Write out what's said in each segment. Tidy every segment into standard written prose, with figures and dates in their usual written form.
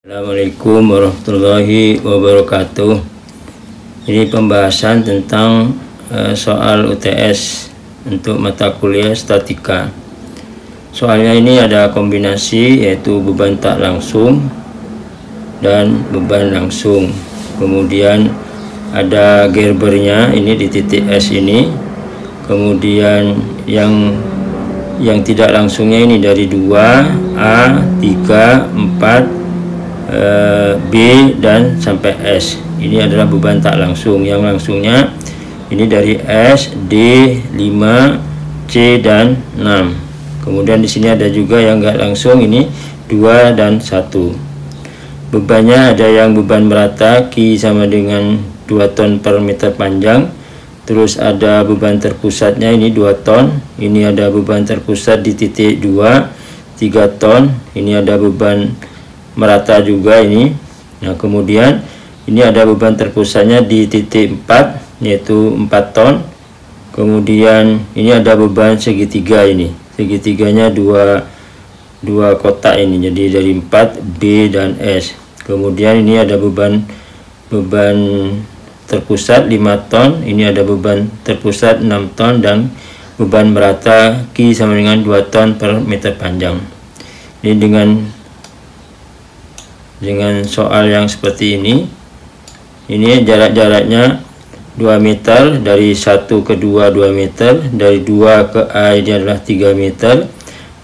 Assalamualaikum warahmatullahi wabarakatuh. Ini pembahasan tentang soal UTS untuk mata kuliah statika. Soalnya ini ada kombinasi, yaitu beban tak langsung dan beban langsung. Kemudian ada gerbernya ini di titik S ini. Kemudian yang tidak langsungnya ini dari 2A, 3, 4, B dan sampai S. Ini adalah beban tak langsung. Yang langsungnya ini dari S, D, 5, C dan 6. Kemudian di sini ada juga yang enggak langsung, ini 2 dan 1. Bebannya ada yang beban merata Q sama dengan 2 ton per meter panjang. Terus ada beban terpusatnya ini 2 ton. Ini ada beban terpusat di titik 2, 3 ton. Ini ada beban merata juga ini. Nah, kemudian ini ada beban terpusatnya di titik 4, yaitu 4 ton. Kemudian ini ada beban segitiga ini. Segitiganya dua kotak ini. Jadi dari 4, B dan S. Kemudian ini ada beban terpusat 5 ton. Ini ada beban terpusat 6 ton dan beban merata Q sama dengan 2 ton per meter panjang. Ini dengan soal yang seperti ini jaraknya 2 meter, dari 1 ke 2 meter, dari 2 ke A ini adalah 3 meter,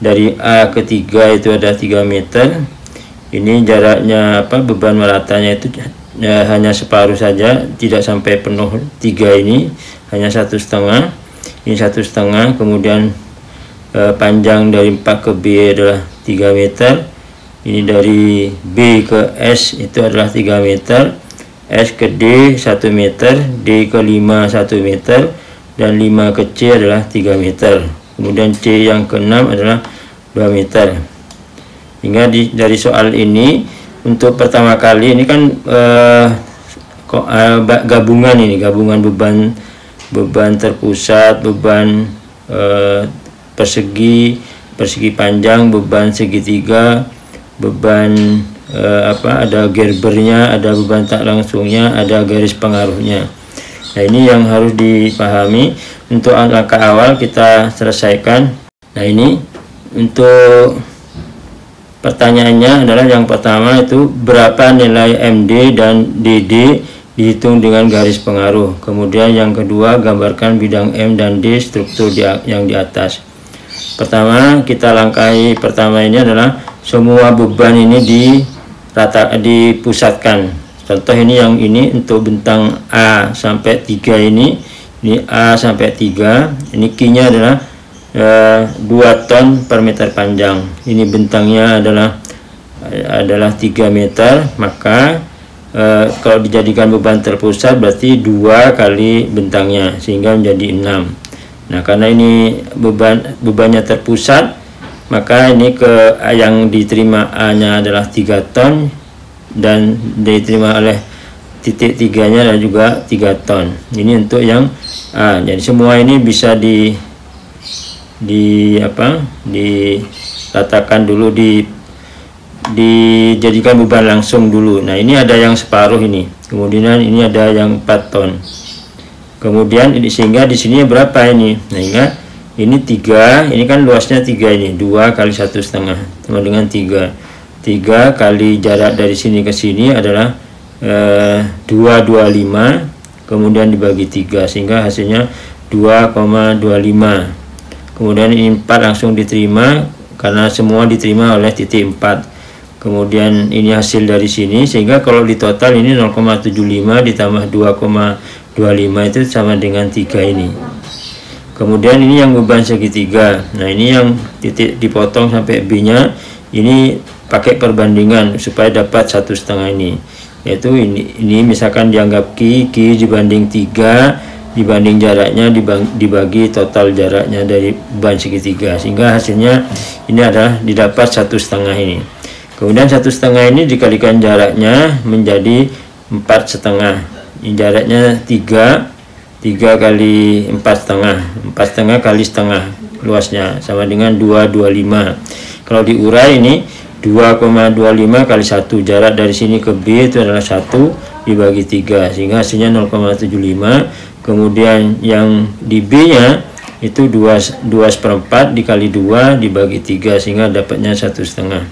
dari A ke 3 itu ada 3 meter. Ini jaraknya beban meratanya itu hanya separuh saja, tidak sampai penuh 3 ini, hanya 1,5. Ini 1,5. Kemudian panjang dari 4 ke B adalah 3 meter. Ini dari B ke S itu adalah 3 meter, S ke D 1 meter, D ke 5 1 meter, dan 5 ke C adalah 3 meter. Kemudian C yang ke 6 adalah 2 meter. Hingga dari soal ini, untuk pertama kali ini kan gabungan beban terpusat, beban persegi panjang, beban segitiga, beban ada gerbernya, ada beban tak langsungnya, ada garis pengaruhnya. Nah, ini yang harus dipahami. Untuk langkah awal kita selesaikan. Nah, ini untuk pertanyaannya adalah yang pertama itu berapa nilai MD dan DD dihitung dengan garis pengaruh. Kemudian yang kedua, gambarkan bidang M dan D struktur yang di atas. Pertama, kita langkahi pertama ini adalah semua beban ini dipusatkan. Contoh ini yang ini untuk bentang A sampai 3 ini A sampai 3, ini Q-nya adalah 2 ton per meter panjang. Ini bentangnya adalah 3 meter, maka kalau dijadikan beban terpusat berarti 2 kali bentangnya sehingga menjadi 6. Nah, karena ini bebannya terpusat, maka ini yang diterima A-nya adalah 3 ton dan diterima oleh titik 3-nya adalah juga 3 ton. Ini untuk yang A. Jadi semua ini bisa diratakan dulu, dijadikan beban langsung dulu. Nah, ini ada yang separuh ini. Kemudian ini ada yang 4 ton. Kemudian sehingga di sini berapa ini? Nah, ingat ini 3, ini kan luasnya 3 ini, 2 kali 1,5 sama dengan 3. 3 kali jarak dari sini ke sini adalah 225, kemudian dibagi 3 sehingga hasilnya 2,25. Kemudian ini 4 langsung diterima karena semua diterima oleh titik 4. Kemudian ini hasil dari sini, sehingga kalau di total ini 0,75 ditambah 2,25 itu sama dengan 3 ini. Kemudian ini yang beban segitiga. Nah, ini yang titik dipotong sampai B-nya, ini pakai perbandingan supaya dapat 1,5 ini. Yaitu ini misalkan dianggap Q dibanding 3 dibanding jaraknya dibagi total jaraknya dari beban segitiga, sehingga hasilnya ini adalah didapat 1,5 ini. Kemudian 1,5 ini dikalikan jaraknya menjadi 4,5. Ini jaraknya 3 kali 4,5 kali setengah luasnya sama dengan 225. Kalau diurai ini 2,25 kali 1, jarak dari sini ke B itu adalah 1 dibagi 3 sehingga hasilnya 0,75. Kemudian yang di B nya itu 2/4 dikali 2 dibagi 3 sehingga dapatnya 1,5.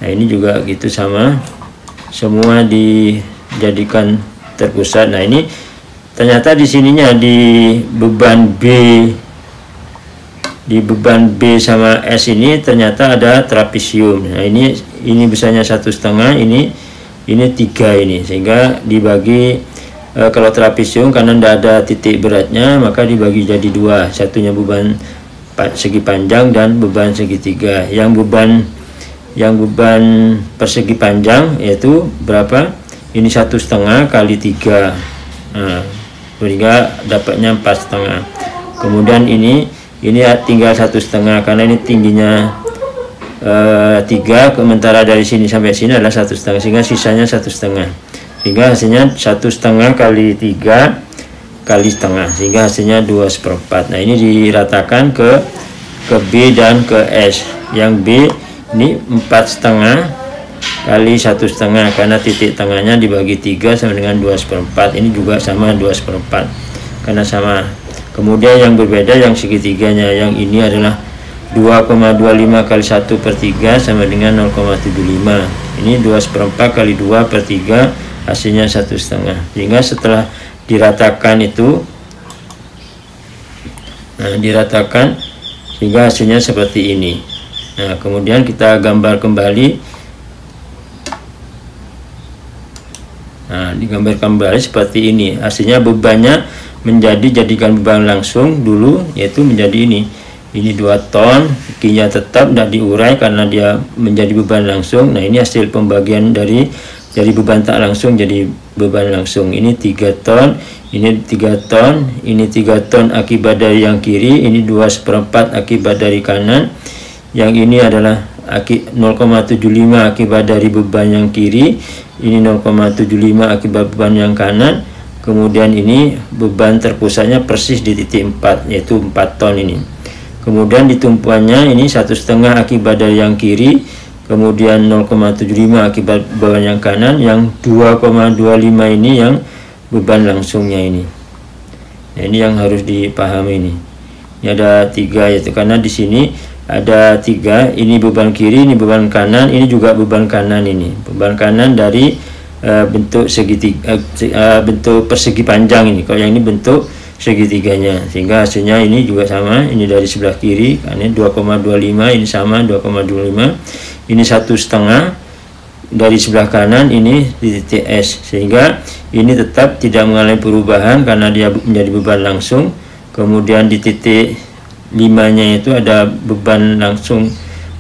Nah ini juga gitu sama, semua dijadikan terpusat. Nah ini ternyata di sininya di beban B sama S ini ternyata ada trapesium. Nah ini besarnya 1,5, ini 3 ini, sehingga dibagi kalau trapesium karena tidak ada titik beratnya maka dibagi jadi 2, satunya beban segi panjang dan beban segitiga. Yang beban persegi panjang yaitu berapa? Ini 1,5 kali 3, nah, sehingga dapatnya 4,5. Kemudian ini tinggal 1,5 karena ini tingginya 3, sementara dari sini sampai sini adalah 1,5 sehingga sisanya 1,5. Sehingga hasilnya 1,5 kali 3 kali setengah sehingga hasilnya 2/4. Nah ini diratakan ke B dan ke S. Yang B ini 4,5 kali 1,5 karena titik tengahnya dibagi 3 sama dengan 2/4. Ini juga sama 2/4 karena sama. Kemudian yang berbeda yang segitiganya, yang ini adalah 2,25 kali 1/3 sama dengan 0,75. Ini 2/4 kali 2/3 hasilnya 1,5. Sehingga setelah diratakan itu, nah diratakan sehingga hasilnya seperti ini. Nah kemudian kita gambar kembali. Nah digambar kembali seperti ini. Hasilnya bebannya jadikan beban langsung dulu, yaitu menjadi ini 2 ton, Q-nya tetap tidak diurai karena dia menjadi beban langsung. Nah ini hasil pembagian dari beban tak langsung jadi beban langsung. Ini 3 ton, ini 3 ton, ini 3 ton akibat dari yang kiri, ini 2/4 akibat dari kanan. Yang ini adalah 0,75 akibat dari beban yang kiri, ini 0,75 akibat beban yang kanan. Kemudian ini beban terpusatnya persis di titik 4, yaitu 4 ton ini. Kemudian di tumpuannya ini 1,5 akibat dari yang kiri, kemudian 0,75 akibat beban yang kanan, yang 2,25 ini yang beban langsungnya ini. Nah, ini yang harus dipahami ini. Ini ada 3, yaitu karena di sini ada 3, ini beban kiri, ini beban kanan, ini juga beban kanan ini. Beban kanan dari bentuk segitiga, bentuk persegi panjang ini. Kalau yang ini bentuk segitiganya, sehingga hasilnya ini juga sama. Ini dari sebelah kiri, ini 2,25, ini sama 2,25. Ini 1,5 dari sebelah kanan, ini di titik S, sehingga ini tetap tidak mengalami perubahan karena dia menjadi beban langsung. Kemudian di titik 5-nya itu ada beban langsung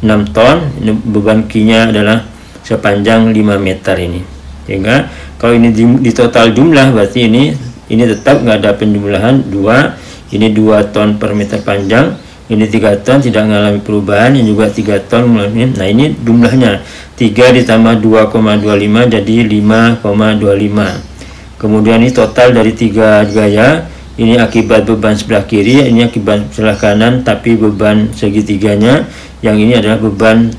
6 ton, ini beban Q-nya adalah sepanjang 5 meter ini. Sehingga kalau ini di total jumlah berarti ini tetap nggak ada penjumlahan 2, ini 2 ton per meter panjang, ini 3 ton tidak mengalami perubahan, ini juga 3 ton mengalami. Nah ini jumlahnya 3 ditambah 2,25 jadi 5,25. kemudian ini total dari 3 gaya. Ini akibat beban sebelah kiri, ini akibat sebelah kanan, tapi beban segitiganya yang ini adalah beban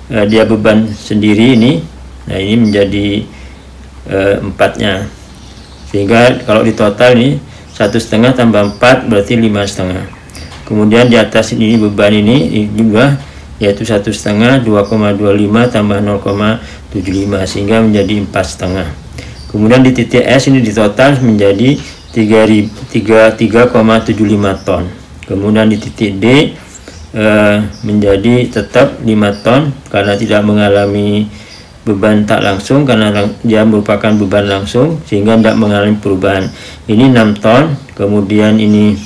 dia beban sendiri ini. Nah ini menjadi 4-nya, sehingga kalau di total ini 1,5 tambah 4 berarti 5,5. Kemudian di atas ini beban ini juga yaitu 1,5, 2,25 tambah 0,75 sehingga menjadi 4,5. Kemudian di titik S ini di total menjadi 3,75 ton. Kemudian di titik D menjadi tetap 5 ton karena tidak mengalami beban tak langsung, karena dia merupakan beban langsung sehingga tidak mengalami perubahan. Ini 6 ton, kemudian ini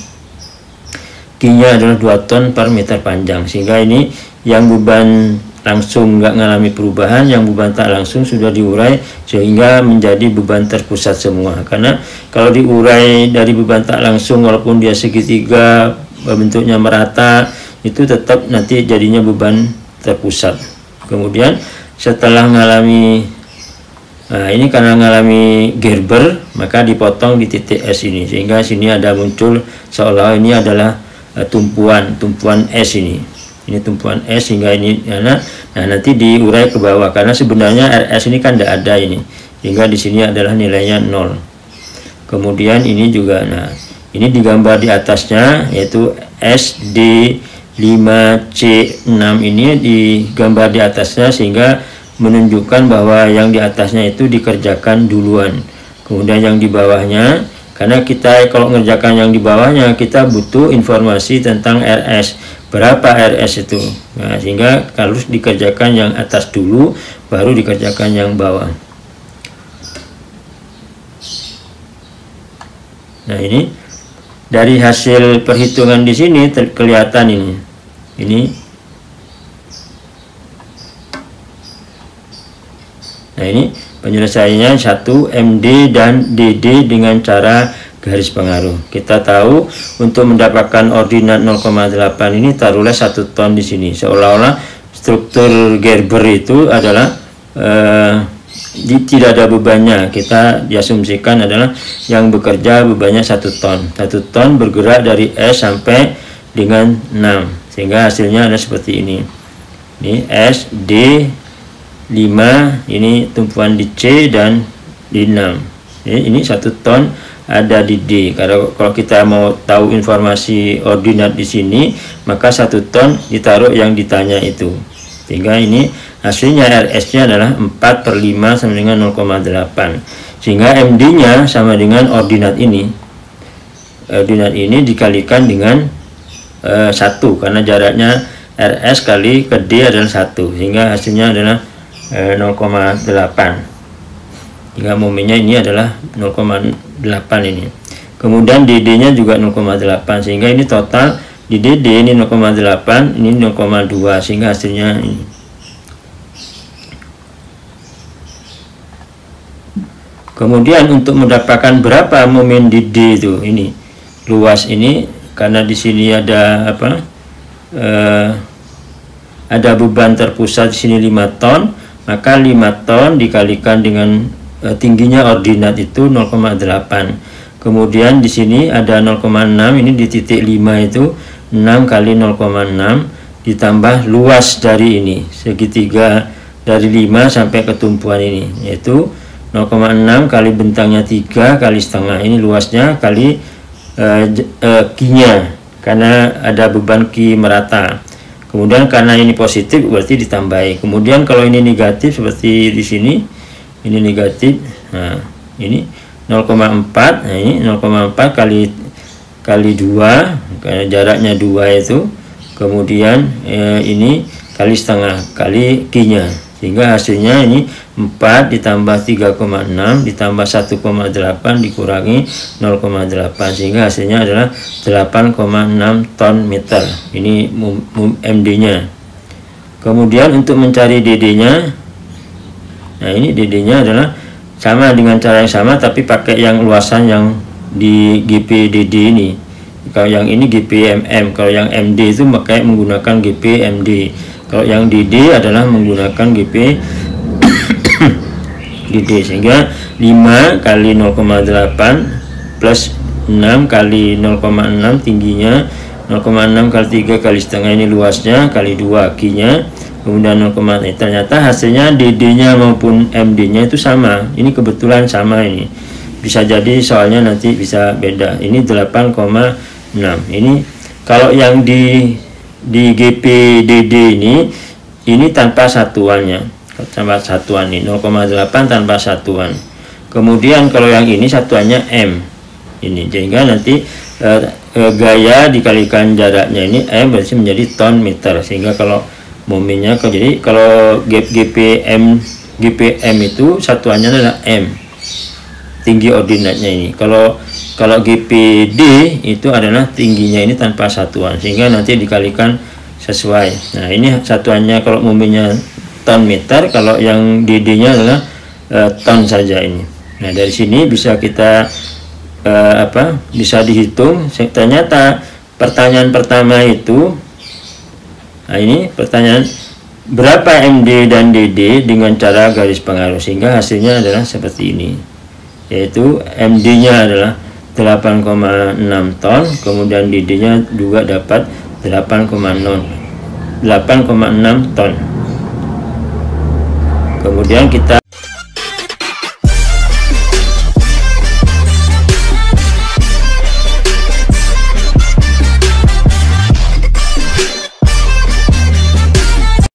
Q-nya adalah 2 ton per meter panjang, sehingga ini yang beban langsung nggak mengalami perubahan, yang beban tak langsung sudah diurai sehingga menjadi beban terpusat semua. Karena kalau diurai dari beban tak langsung walaupun dia segitiga bentuknya merata, itu tetap nanti jadinya beban terpusat. Kemudian setelah mengalami, nah ini karena mengalami Gerber maka dipotong di titik S ini, sehingga sini ada muncul seolah ini adalah tumpuan S ini. Ini tumpuan S sehingga ini nah nanti diurai ke bawah karena sebenarnya RS ini kan tidak ada ini, sehingga di sini adalah nilainya 0. Kemudian ini juga, nah ini digambar di atasnya yaitu SD5C6 ini digambar di atasnya sehingga menunjukkan bahwa yang di atasnya itu dikerjakan duluan. Kemudian yang di bawahnya, karena kita kalau mengerjakan yang di bawahnya kita butuh informasi tentang RS, berapa RS itu. Nah, sehingga harus dikerjakan yang atas dulu baru dikerjakan yang bawah. Nah, ini dari hasil perhitungan di sini kelihatan ini. Nah, ini penyelesaiannya 1 MD dan DD dengan cara garis pengaruh. Kita tahu untuk mendapatkan ordinat 0,8 ini taruhlah 1 ton di sini. Seolah-olah struktur Gerber itu adalah tidak ada bebannya. Kita diasumsikan adalah yang bekerja bebannya 1 ton. 1 ton bergerak dari S sampai dengan 6. Sehingga hasilnya ada seperti ini. Ini S, D, 5, ini tumpuan di C dan di 6. Ini 1 ton ada di D. Kalau kita mau tahu informasi ordinat di sini, maka 1 ton ditaruh yang ditanya itu. Sehingga ini hasilnya RS-nya adalah 4/5 sama dengan 0,8. Sehingga MD-nya sama dengan ordinat ini. Ordinat ini dikalikan dengan 1 karena jaraknya RS kali ke D adalah 1. Sehingga hasilnya adalah 0,8. Hingga momennya ini adalah 0,8 ini. Kemudian DD-nya juga 0,8 sehingga ini total di DD ini 0,8, ini 0,2 sehingga hasilnya ini. Kemudian untuk mendapatkan berapa momen di D itu ini luas ini karena di sini ada ada beban terpusat di sini 5 ton, maka 5 ton dikalikan dengan tingginya ordinat itu 0,8. Kemudian di sini ada 0,6, ini di titik 5 itu 6 kali 0,6 ditambah luas dari ini segitiga dari 5 sampai ke tumpuan ini yaitu 0,6 kali bentangnya 3 kali setengah, ini luasnya kali Q-nya karena ada beban Q merata. Kemudian karena ini positif berarti ditambahi. Kemudian kalau ini negatif seperti di sini, ini negatif. Nah, ini 0,4. Nah, ini 0,4 kali 2 karena jaraknya 2 itu. Kemudian ini kali setengah kali Q-nya. Sehingga hasilnya ini 4 ditambah 3,6 ditambah 1,8 dikurangi 0,8 sehingga hasilnya adalah 8,6 ton meter. Ini MD-nya. Kemudian untuk mencari DD-nya, nah ini DD-nya adalah sama dengan cara yang sama tapi pakai yang luasan yang di GPDD ini. Kalau yang ini GPMM, kalau yang MD itu pakai menggunakan GPMD. Kalau yang DD adalah menggunakan GP DD sehingga 5 kali 0,8 plus 6 kali 0,6 tingginya 0,6 kali 3 kali setengah ini luasnya kali 2 Q-nya kemudian 0, ternyata hasilnya DD-nya maupun MD-nya itu sama. Ini kebetulan sama ini. Bisa jadi soalnya nanti bisa beda. Ini 8,6. Ini kalau yang di GPDD ini tanpa satuannya, tanpa satuan ini 0,8 tanpa satuan. Kemudian kalau yang ini satuannya M ini, sehingga nanti gaya dikalikan jaraknya ini M berarti menjadi ton meter, sehingga kalau momennya jadi kalau GPM itu satuannya adalah M, tinggi ordinatnya ini. Kalau GPD itu adalah tingginya ini tanpa satuan, sehingga nanti dikalikan sesuai. Nah, ini satuannya kalau momennya ton meter, kalau yang DD-nya adalah ton saja ini. Nah, dari sini bisa kita bisa dihitung. Ternyata pertanyaan pertama itu, nah ini pertanyaan berapa MD dan DD dengan cara garis pengaruh, sehingga hasilnya adalah seperti ini, yaitu MD-nya adalah 8,6 ton, kemudian DD-nya juga dapat 8,0 8,6 ton. Kemudian kita